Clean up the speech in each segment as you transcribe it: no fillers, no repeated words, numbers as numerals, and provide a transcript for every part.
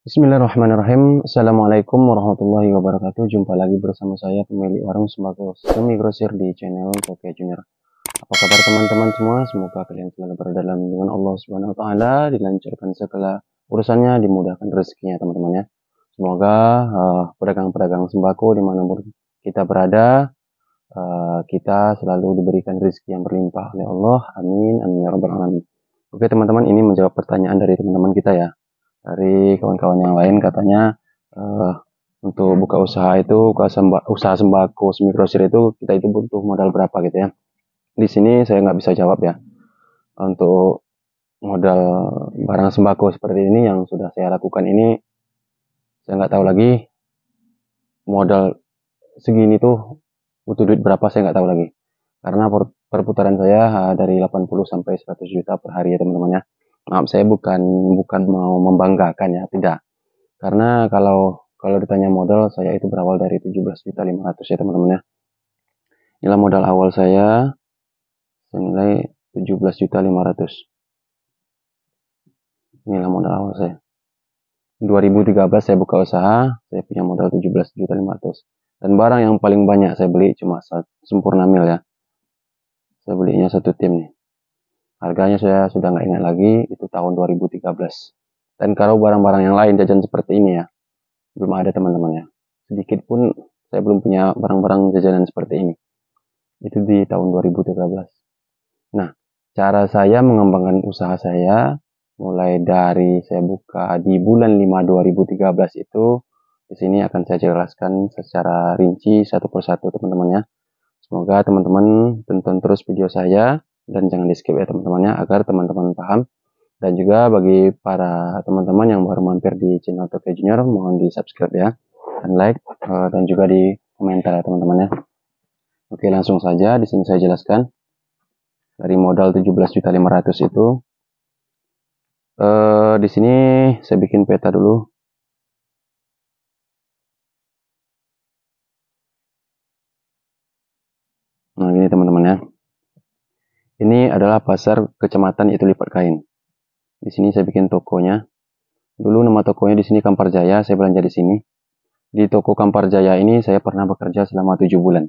Bismillahirrahmanirrahim. Assalamualaikum warahmatullahi wabarakatuh. Jumpa lagi bersama saya pemilik warung sembako semi grosir di channel Tokyo Junior. Apa kabar teman-teman semua? Semoga kalian selalu berada dalam lindungan Allah Subhanahu wa taala, dilancarkan segala urusannya, dimudahkan rezekinya teman-teman ya. Semoga pedagang-pedagang sembako dimanapun kita berada, kita selalu diberikan rezeki yang berlimpah oleh Allah. Amin, amin ya rabbal alamin. Oke teman-teman, ini menjawab pertanyaan dari teman-teman kita ya. Dari kawan-kawan yang lain katanya uh, untuk buka usaha itu, usaha sembako semi grosir itu kita itu butuh modal berapa gitu ya. Di sini saya nggak bisa jawab ya. Untuk modal barang sembako seperti ini yang sudah saya lakukan ini, saya nggak tahu lagi modal segini tuh butuh duit berapa, saya nggak tahu lagi. Karena perputaran saya dari 80 sampai 100 juta per hari ya teman-teman ya. Maaf, saya bukan bukan mau membanggakan ya, tidak. Karena kalau ditanya modal, saya itu berawal dari 17.500.000 ya teman-teman ya. Inilah modal awal saya senilai 17.500.000. Inilah modal awal saya. 2013 saya buka usaha, saya punya modal 17.500.000. Dan barang yang paling banyak saya beli cuma sempurna mil ya. Saya belinya satu tim nih. Harganya saya sudah nggak ingat lagi, itu tahun 2013. Dan kalau barang-barang yang lain jajan seperti ini ya, belum ada teman-teman ya. Sedikit pun saya belum punya barang-barang jajanan seperti ini. Itu di tahun 2013. Nah, cara saya mengembangkan usaha saya mulai dari saya buka di bulan 5 2013 itu, di sini akan saya jelaskan secara rinci satu persatu teman-teman ya. Semoga teman-teman tonton terus video saya dan jangan di skip ya teman-teman ya, agar teman-teman paham. Dan juga bagi para teman-teman yang baru mampir di channel Tokyo Junior, mohon di subscribe ya, dan like, dan juga di komentar ya teman-teman ya. Oke, langsung saja di sini saya jelaskan. Dari modal 17.500.000 itu, di sini saya bikin peta dulu. Nah, ini teman-teman ya. Ini adalah pasar kecamatan itu Lipat Kain. Di sini saya bikin tokonya. Dulu nama tokonya di sini Kampar Jaya, saya belanja di sini. Di toko Kampar Jaya ini saya pernah bekerja selama 7 bulan.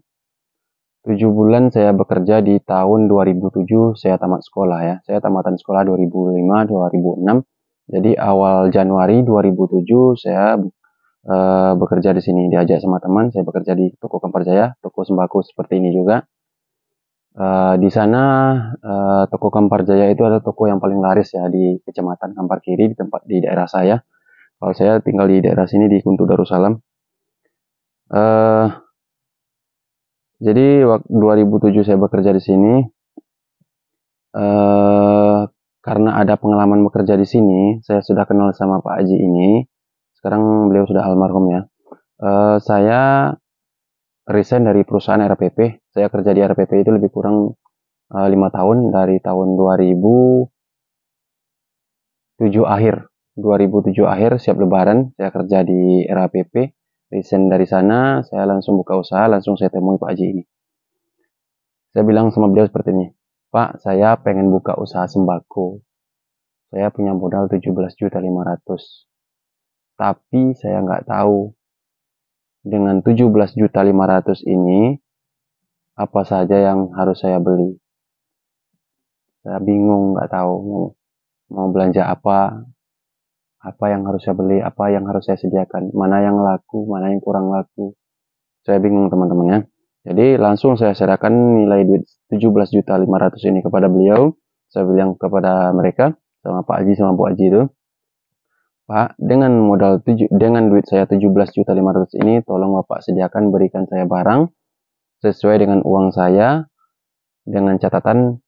7 bulan saya bekerja di tahun 2007 saya tamat sekolah ya. Saya tamatan sekolah 2005-2006. Jadi awal Januari 2007 saya bekerja di sini, diajak sama teman. Saya bekerja di toko Kampar Jaya, toko sembako seperti ini juga. Di sana toko Kampar Jaya itu adalah toko yang paling laris ya di kecamatan Kampar Kiri, di daerah saya. Kalau saya tinggal di daerah sini di Kuntu Darussalam. Jadi waktu 2007 saya bekerja di sini. Karena ada pengalaman bekerja di sini, saya sudah kenal sama Pak Haji ini. Sekarang beliau sudah almarhum ya. Saya resign dari perusahaan RPP. Saya kerja di RPP itu lebih kurang 5 tahun, dari tahun 2007 akhir. 2007 akhir siap lebaran saya kerja di RAPP. Resign dari sana, saya langsung buka usaha, langsung saya temui Pak Haji ini. Saya bilang sama beliau seperti ini, Pak, saya pengen buka usaha sembako. Saya punya modal 17.500.000. Tapi saya nggak tahu dengan 17.500.000 ini apa saja yang harus saya beli. Saya bingung, nggak tahu mau belanja apa yang harus saya beli, apa yang harus saya sediakan, mana yang laku, mana yang kurang laku. Saya bingung teman-teman ya. Jadi langsung saya serahkan nilai duit 17.500.000 ini kepada beliau. Saya bilang kepada mereka, sama Pak Haji sama Bu Haji itu, Pak, dengan duit saya 17.500.000 ini, tolong Bapak sediakan berikan saya barang sesuai dengan uang saya, dengan catatan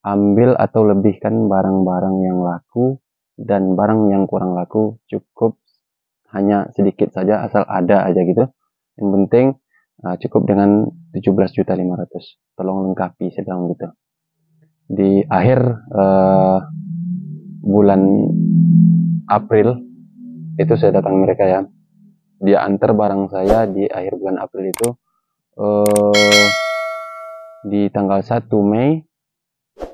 ambil atau lebihkan barang-barang yang laku dan barang yang kurang laku cukup hanya sedikit saja, asal ada aja gitu. Yang penting cukup dengan 17.500.000. Tolong lengkapi, saya bilang gitu. Di akhir bulan April itu saya datang mereka ya. Dia antar barang saya di akhir bulan April itu di tanggal 1 Mei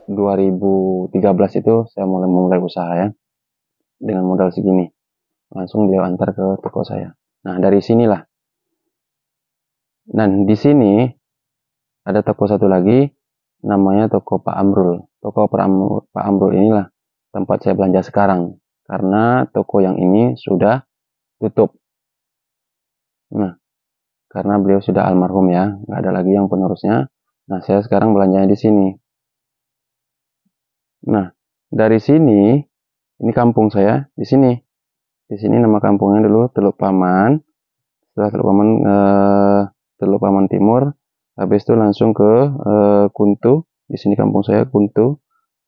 2013 itu saya mulai usaha ya dengan modal segini. langsung beliau antar ke toko saya. Nah, dari sinilah. Dan di sini ada toko satu lagi, namanya toko Pak Amrul. Toko Pak Amrul inilah tempat saya belanja sekarang, karena toko yang ini sudah tutup. Nah, karena beliau sudah almarhum ya, nggak ada lagi yang penerusnya. Nah, saya sekarang belanjanya di sini. Nah, dari sini, ini kampung saya, di sini. Di sini nama kampungnya dulu Teluk Paman. Setelah Teluk Paman Timur, habis itu langsung ke Kuntu. Di sini kampung saya Kuntu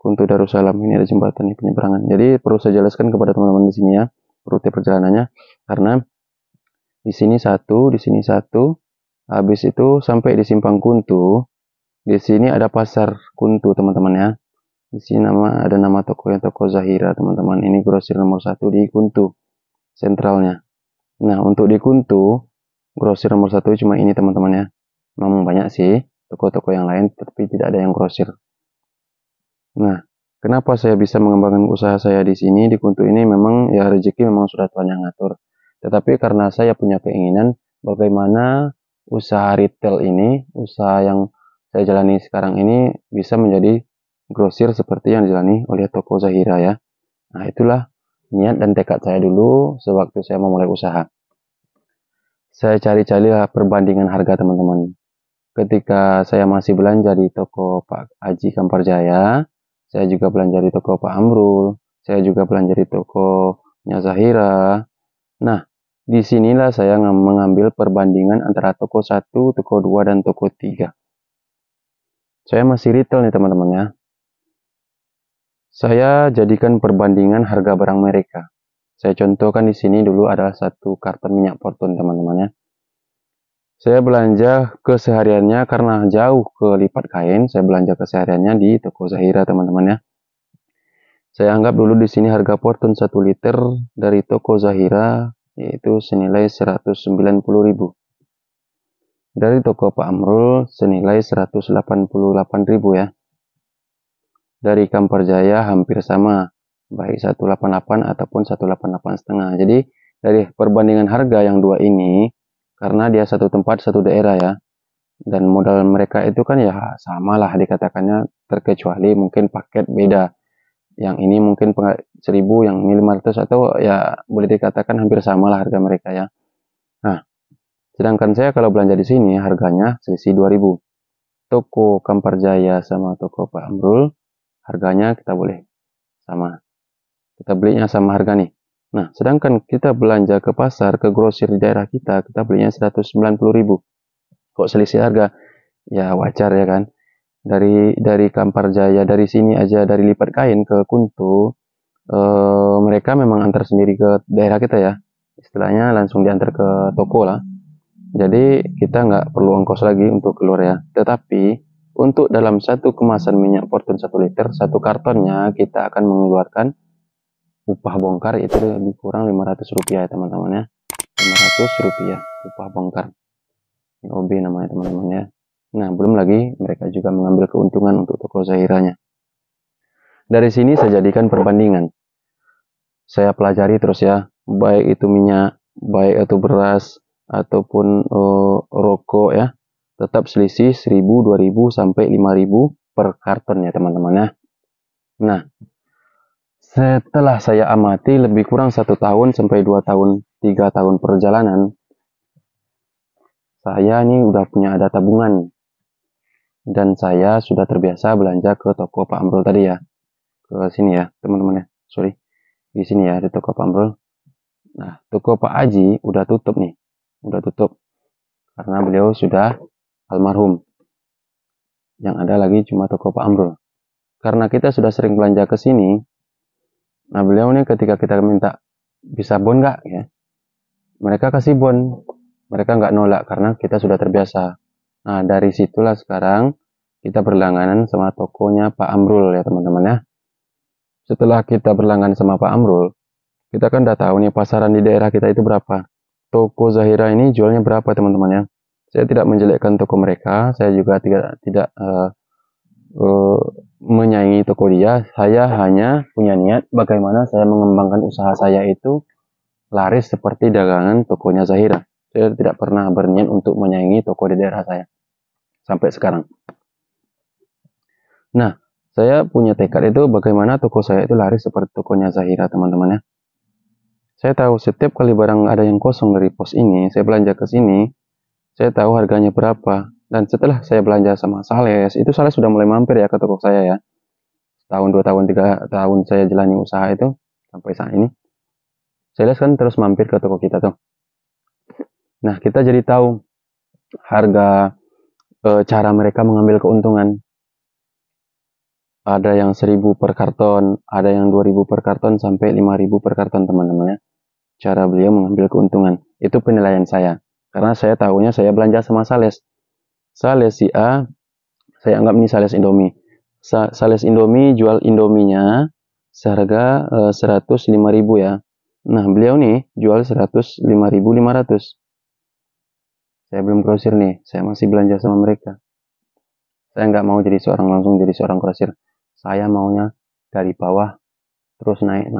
Darussalam. Ini ada jembatan nih penyeberangan. Jadi perlu saya jelaskan kepada teman-teman di sini ya, rute perjalanannya, karena di sini satu, habis itu sampai di Simpang Kuntu. Di sini ada pasar Kuntu teman-teman ya. Di sini ada nama tokonya, Toko Zahira teman-teman. Ini grosir nomor 1 di Kuntu sentralnya. Nah, untuk di Kuntu grosir nomor 1 cuma ini teman-teman ya. Memang banyak sih toko-toko yang lain, tapi tidak ada yang grosir. Nah, kenapa saya bisa mengembangkan usaha saya di sini, di Kuntu ini? Memang ya rezeki memang sudah Tuhan yang ngatur. Tetapi karena saya punya keinginan bagaimana usaha retail ini, usaha yang saya jalani sekarang ini bisa menjadi grosir seperti yang dijalani oleh Toko Zahira ya. Nah, itulah niat dan tekad saya dulu sewaktu saya memulai usaha. Saya cari-cari perbandingan harga teman-teman. Ketika saya masih belanja di toko Pak Haji Kamparjaya, saya juga belanja di toko Pak Amrul, saya juga belanja di tokonya Zahira. Nah, disinilah saya mengambil perbandingan antara toko 1, toko 2, dan toko 3. Saya masih retail nih teman-teman ya. Saya jadikan perbandingan harga barang mereka. Saya contohkan di sini dulu adalah satu karton minyak Fortune teman-teman ya. Saya belanja kesehariannya karena jauh ke Lipat Kain, saya belanja kesehariannya di toko Zahira teman-teman ya. Saya anggap dulu di sini harga Fortune 1 liter dari toko Zahira yaitu senilai 190.000. Dari toko Pak Amrul senilai 188.000 ya. Dari Kamparjaya hampir sama, baik 188 ataupun 188,5. Jadi dari perbandingan harga yang dua ini, karena dia satu tempat satu daerah ya, dan modal mereka itu kan ya sama lah dikatakannya, terkecuali mungkin paket beda. Yang ini mungkin 1.000, yang ini 500, atau ya boleh dikatakan hampir sama lah harga mereka ya. Nah, sedangkan saya kalau belanja di sini harganya selisih 2.000. Toko Kamparjaya sama toko Pak Amrul harganya kita boleh sama. Kita belinya sama harga nih. Nah, sedangkan kita belanja ke pasar, ke grosir di daerah kita belinya 190.000. Kok selisih harga? Ya wajar ya kan. Dari Kamparjaya, dari sini aja, dari Lipat Kain ke Kuntu, mereka memang antar sendiri ke daerah kita ya. Istilahnya langsung diantar ke toko lah. Jadi kita nggak perlu ongkos lagi untuk keluar ya. Tetapi untuk dalam satu kemasan minyak Fortune 1 liter, satu kartonnya kita akan mengeluarkan upah bongkar itu lebih kurang Rp500 ya teman-teman ya. Rp500 upah bongkar. OB namanya teman-teman ya. Nah, belum lagi mereka juga mengambil keuntungan untuk toko Zahiranya. Dari sini saya jadikan perbandingan. Saya pelajari terus ya, baik itu minyak, baik itu beras, ataupun rokok ya. Tetap selisih 1.000, 2.000, sampai 5.000 per karton ya teman-teman ya. Nah, setelah saya amati lebih kurang 1 tahun sampai 2 tahun, 3 tahun perjalanan, saya ini udah punya ada tabungan. Dan saya sudah terbiasa belanja ke toko Pak Amrul tadi ya. Ke sini ya teman-teman ya. Sorry. Di sini ya, di toko Pak Amrul. Nah, toko Pak Haji udah tutup nih. Udah tutup. Karena beliau sudah almarhum. Yang ada lagi cuma toko Pak Amrul. Karena kita sudah sering belanja ke sini, nah beliau nih ketika kita minta bisa bon nggak ya, mereka kasih bon, mereka nggak nolak karena kita sudah terbiasa. Nah dari situlah sekarang kita berlangganan sama tokonya Pak Amrul ya teman-teman ya. Setelah kita berlangganan sama Pak Amrul, kita kan udah tahu nih pasaran di daerah kita itu berapa. Toko Zahira ini jualnya berapa teman-teman ya. Saya tidak menjelekkan toko mereka, saya juga tidak menyaingi toko dia. Saya hanya punya niat bagaimana saya mengembangkan usaha saya itu laris seperti dagangan tokonya Zahira. Saya tidak pernah berniat untuk menyaingi toko di daerah saya sampai sekarang. Nah, saya punya tekad itu bagaimana toko saya itu laris seperti tokonya Zahira, teman-teman ya. Saya tahu setiap kali barang ada yang kosong dari pos ini, saya belanja ke sini, saya tahu harganya berapa. Dan setelah saya belanja sama Sales, itu Sales sudah mulai mampir ya ke toko saya ya. Tahun, 2 tahun, 3 tahun saya jalani usaha itu, sampai saat ini. Sales kan terus mampir ke toko kita tuh. Nah, kita jadi tahu harga, cara mereka mengambil keuntungan. Ada yang 1.000 per karton, ada yang 2.000 per karton, sampai 5.000 per karton, teman-teman ya. Cara beliau mengambil keuntungan. Itu penilaian saya. Karena saya tahunya saya belanja sama Sales. Sales si A, saya anggap ini Sales Indomie. Sales Indomie jual Indominya seharga 105.000 ya. Nah, beliau nih jual 105.500. Saya belum grosir nih, saya masih belanja sama mereka. Saya nggak mau jadi langsung jadi seorang grosir. Saya maunya dari bawah terus naik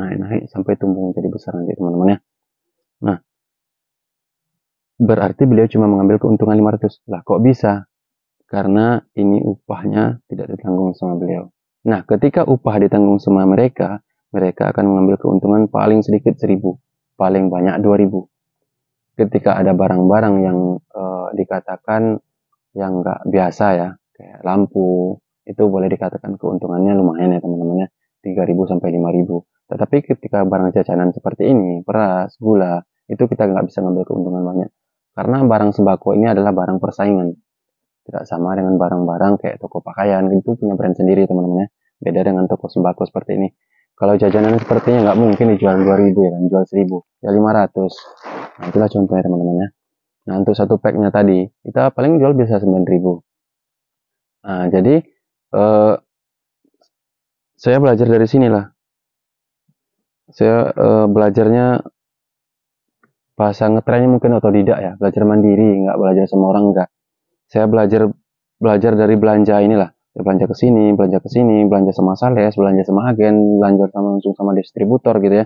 sampai tumbuh jadi besar nanti, teman-teman ya. Nah, berarti beliau cuma mengambil keuntungan 500. Lah kok bisa? Karena ini upahnya tidak ditanggung sama beliau. Nah, ketika upah ditanggung sama mereka, mereka akan mengambil keuntungan paling sedikit 1.000, paling banyak 2.000. Ketika ada barang-barang yang dikatakan yang nggak biasa ya, kayak lampu, itu boleh dikatakan keuntungannya lumayan ya teman-teman ya, 3.000 sampai 5.000. Tetapi ketika barang jajanan seperti ini, beras, gula, itu kita nggak bisa ngambil keuntungan banyak. Karena barang sembako ini adalah barang persaingan. Tidak sama dengan barang-barang kayak toko pakaian, itu punya brand sendiri teman-teman ya. Beda dengan toko sembako seperti ini. Kalau jajanan sepertinya nggak mungkin dijual 2.000 ya kan, jual 1.000, ya 500. Nah, itulah contohnya teman-teman ya. Nah, untuk satu packnya tadi, kita paling jual bisa 9.000. Nah, jadi saya belajar dari sinilah. Saya belajarnya bahasa ngetrennya mungkin otodidak ya, belajar mandiri, nggak belajar sama orang, nggak. Saya belajar dari belanja inilah. Saya belanja ke sini, belanja sama Sales, belanja sama agen, belanja langsung sama distributor gitu ya.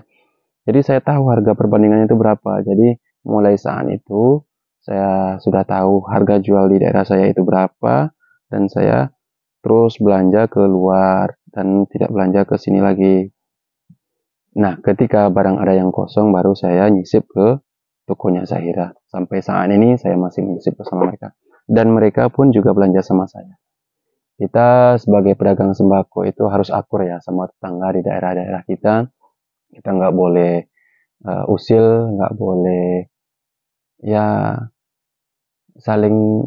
Jadi saya tahu harga perbandingannya itu berapa. Jadi mulai saat itu saya sudah tahu harga jual di daerah saya itu berapa, dan saya terus belanja ke luar dan tidak belanja ke sini lagi. Nah, ketika barang ada yang kosong baru saya nyisip ke tokonya Zahira. Sampai saat ini saya masih nyisip bersama mereka. Dan mereka pun juga belanja sama saya. Kita sebagai pedagang sembako itu harus akur ya sama tetangga di daerah-daerah kita. Kita nggak boleh usil, nggak boleh ya saling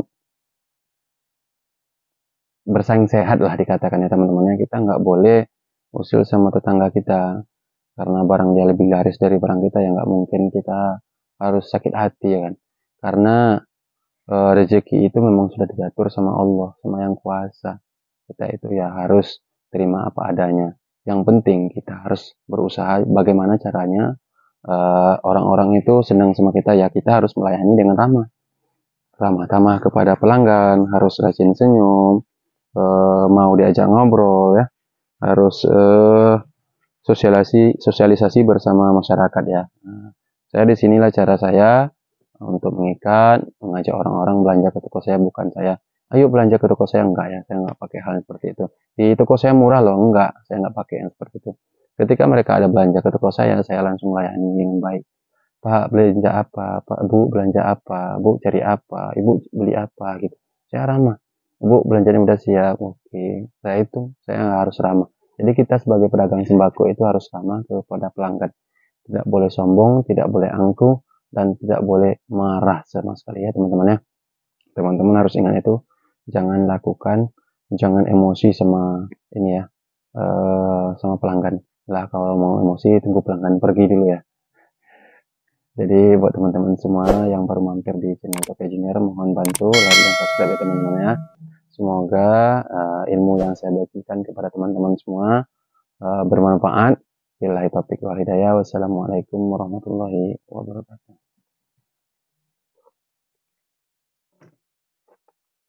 bersaing sehat lah dikatakan ya teman-teman. Kita nggak boleh usil sama tetangga kita karena barang dia lebih laris dari barang kita, ya nggak mungkin kita harus sakit hati ya kan. Karena rezeki itu memang sudah diatur sama Allah, sama yang kuasa. Kita itu ya harus terima apa adanya. Yang penting kita harus berusaha bagaimana caranya orang-orang itu senang sama kita, ya kita harus melayani dengan ramah tamah kepada pelanggan, harus rajin senyum, mau diajak ngobrol ya, harus sosialisasi bersama masyarakat ya. Nah, saya di sinilah cara saya untuk mengajak orang-orang belanja ke toko saya. Bukan saya, ayo belanja ke toko saya, enggak ya, saya nggak pakai hal seperti itu. Di toko saya murah loh, enggak, saya nggak pakai yang seperti itu. Ketika mereka ada belanja ke toko saya langsung layani dengan baik. Pak belanja apa, Pak Bu belanja apa, Bu cari apa, Ibu beli apa gitu. Saya ramah. Bu belanjanya udah siap, oke. Saya harus ramah. Jadi kita sebagai pedagang sembako itu harus ramah kepada pelanggan. Tidak boleh sombong, tidak boleh angkuh, dan tidak boleh marah sama sekali ya teman-teman ya. Teman-teman harus ingat itu, jangan emosi sama ini ya, sama pelanggan. Lah kalau mau emosi tunggu pelanggan pergi dulu ya. Jadi buat teman-teman semua yang baru mampir di channel Tope Junior, mohon bantu like dan subscribe ya teman-teman ya. Semoga ilmu yang saya bagikan kepada teman-teman semua bermanfaat. Billahi taufiq wal hidayah. Wassalamualaikum warahmatullahi wabarakatuh.